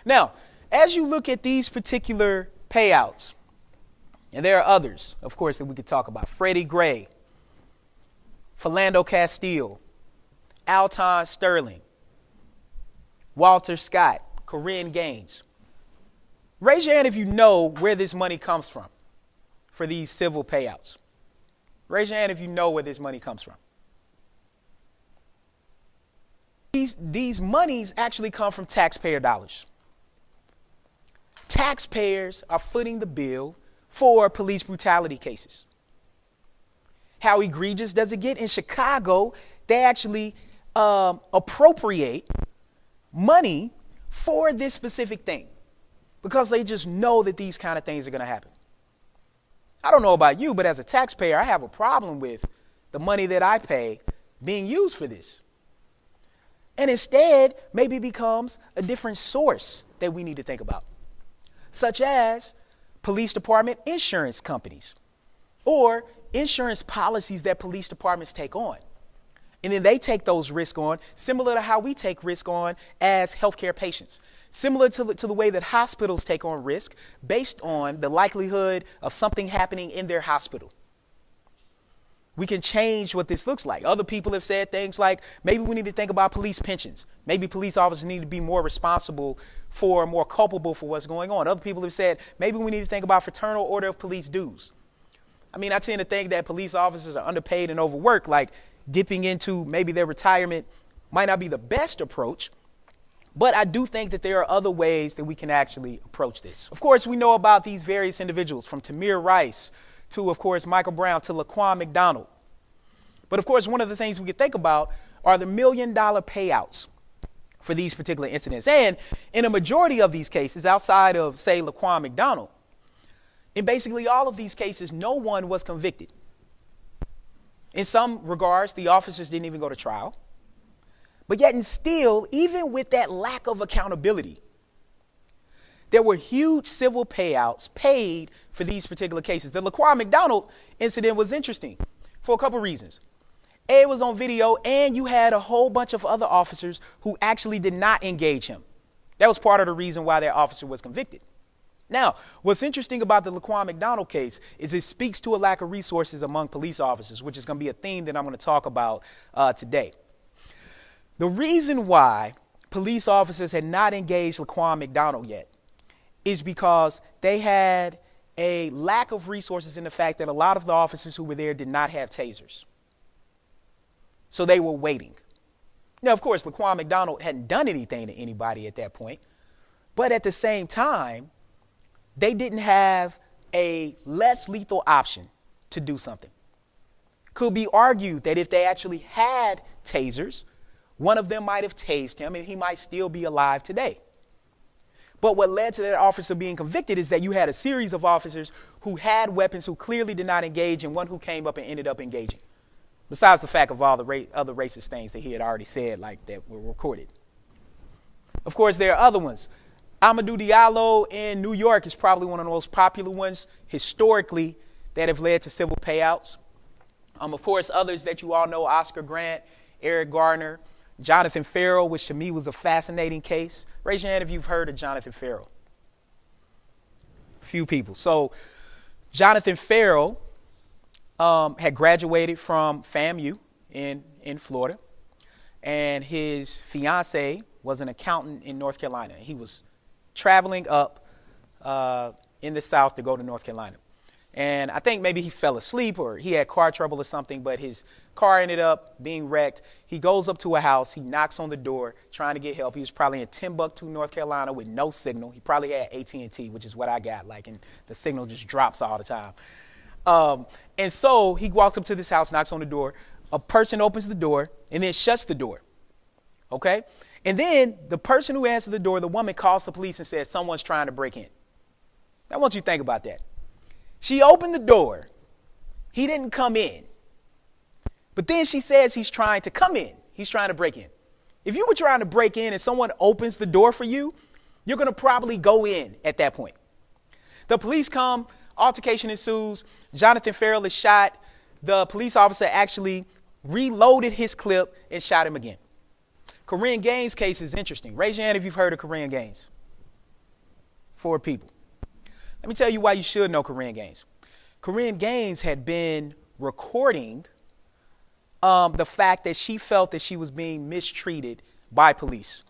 Now, as you look at these particular payouts, and there are others, of course, that we could talk about. Freddie Gray, Philando Castile, Alton Sterling, Walter Scott, Corinne Gaines. Raise your hand if you know where this money comes from for these civil payouts. Raise your hand if you know where this money comes from. These monies actually come from taxpayer dollars. Taxpayers are footing the bill for police brutality cases. How egregious does it get? In Chicago, they actually appropriate money for this specific thing because they just know that these kind of things are going to happen. I don't know about you, but as a taxpayer, I have a problem with the money that I pay being used for this. And instead, maybe it becomes a different source that we need to think about, such as police department insurance companies or insurance policies that police departments take on. And then they take those risks on, similar to how we take risk on as healthcare patients, similar to the way that hospitals take on risk based on the likelihood of something happening in their hospital. We can change what this looks like. Other people have said things like, maybe we need to think about police pensions. Maybe police officers need to be more responsible for, more culpable for what's going on. Other people have said, maybe we need to think about fraternal order of police dues. I mean, I tend to think that police officers are underpaid and overworked, like dipping into maybe their retirement might not be the best approach. But I do think that there are other ways that we can actually approach this. Of course, we know about these various individuals from Tamir Rice to, of course, Michael Brown to Laquan McDonald. But, of course, one of the things we could think about are the $1 million payouts for these particular incidents. And in a majority of these cases, outside of, say, Laquan McDonald, in basically all of these cases, no one was convicted. In some regards, the officers didn't even go to trial. But yet and still, even with that lack of accountability, there were huge civil payouts paid for these particular cases. The Laquan McDonald incident was interesting for a couple reasons. A, it was on video, and you had a whole bunch of other officers who actually did not engage him. That was part of the reason why that officer was convicted. Now, what's interesting about the Laquan McDonald case is it speaks to a lack of resources among police officers, which is going to be a theme that I'm going to talk about today. The reason why police officers had not engaged Laquan McDonald yet is because they had a lack of resources in the fact that a lot of the officers who were there did not have tasers. So they were waiting. Now, of course, Laquan McDonald hadn't done anything to anybody at that point. But at the same time, they didn't have a less lethal option to do something. Could be argued that if they actually had tasers, one of them might have tased him and he might still be alive today. But what led to that officer being convicted is that you had a series of officers who had weapons who clearly did not engage and one who came up and ended up engaging. Besides the fact of all the other racist things that he had already said, like that were recorded. Of course, there are other ones. Amadou Diallo in New York is probably one of the most popular ones historically that have led to civil payouts. Of course, others that you all know, Oscar Grant, Eric Garner, Jonathan Ferrell, which to me was a fascinating case. Raise your hand if you've heard of Jonathan Ferrell. A few people. So Jonathan Ferrell had graduated from FAMU in Florida, and his fiance was an accountant in North Carolina. He was traveling up in the South to go to North Carolina. And I think maybe he fell asleep or he had car trouble or something, but his car ended up being wrecked. He goes up to a house. He knocks on the door trying to get help. He was probably in Timbuktu, North Carolina with no signal. He probably had AT&T, which is what I got, and the signal just drops all the time. And so he walks up to this house, knocks on the door. A person opens the door and then shuts the door. Okay? And then the person who answered the door, the woman, calls the police and says, someone's trying to break in. I want you to think about that. She opened the door. He didn't come in. But then she says he's trying to come in. He's trying to break in. If you were trying to break in and someone opens the door for you, you're going to probably go in at that point. The police come. Altercation ensues. Jonathan Ferrell is shot. The police officer actually reloaded his clip and shot him again. Corinne Gaines' case is interesting. Raise your hand if you've heard of Corinne Gaines. for people. Let me tell you why you should know Corinne Gaines. Corinne Gaines had been recording the fact that she felt that she was being mistreated by police,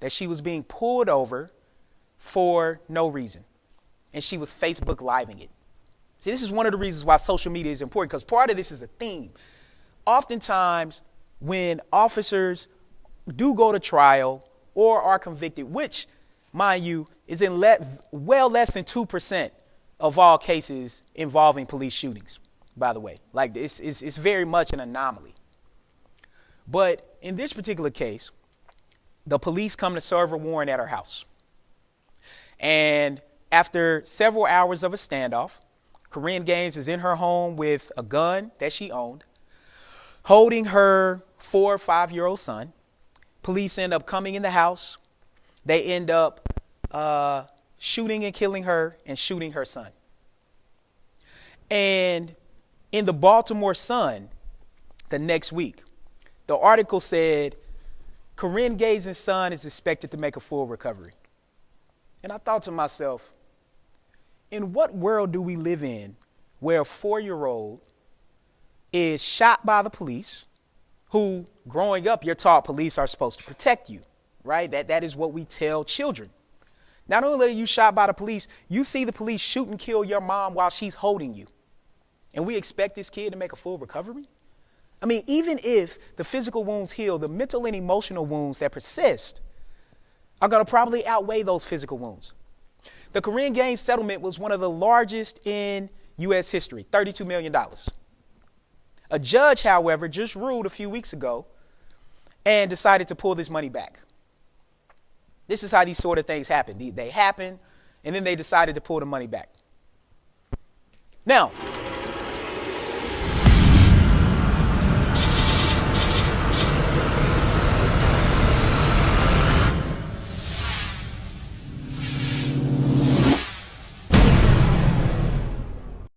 that she was being pulled over for no reason, and she was Facebook Living it. See, this is one of the reasons why social media is important, because part of this is a theme. Oftentimes, when officers do go to trial or are convicted, which, mind you, is in well less than 2% of all cases involving police shootings, by the way. Like, it's very much an anomaly. But in this particular case, the police come to serve a warrant at her house. And after several hours of a standoff, Corinne Gaines is in her home with a gun that she owned, holding her 4 or 5-year-old son. Police end up coming in the house. They end up shooting and killing her and shooting her son. And in the Baltimore Sun the next week, the article said, Corinne Gaines' son is expected to make a full recovery. And I thought to myself, in what world do we live in where a 4-year-old is shot by the police, who, growing up, you're taught police are supposed to protect you, right? That is what we tell children. Not only are you shot by the police, you see the police shoot and kill your mom while she's holding you. And we expect this kid to make a full recovery? I mean, even if the physical wounds heal, the mental and emotional wounds that persist are going to probably outweigh those physical wounds. The Corinne Gaines settlement was one of the largest in U.S. history, $32 million. A judge, however, just ruled a few weeks ago and decided to pull this money back. This is how these sort of things happen. They happen, and then they decided to pull the money back. Now,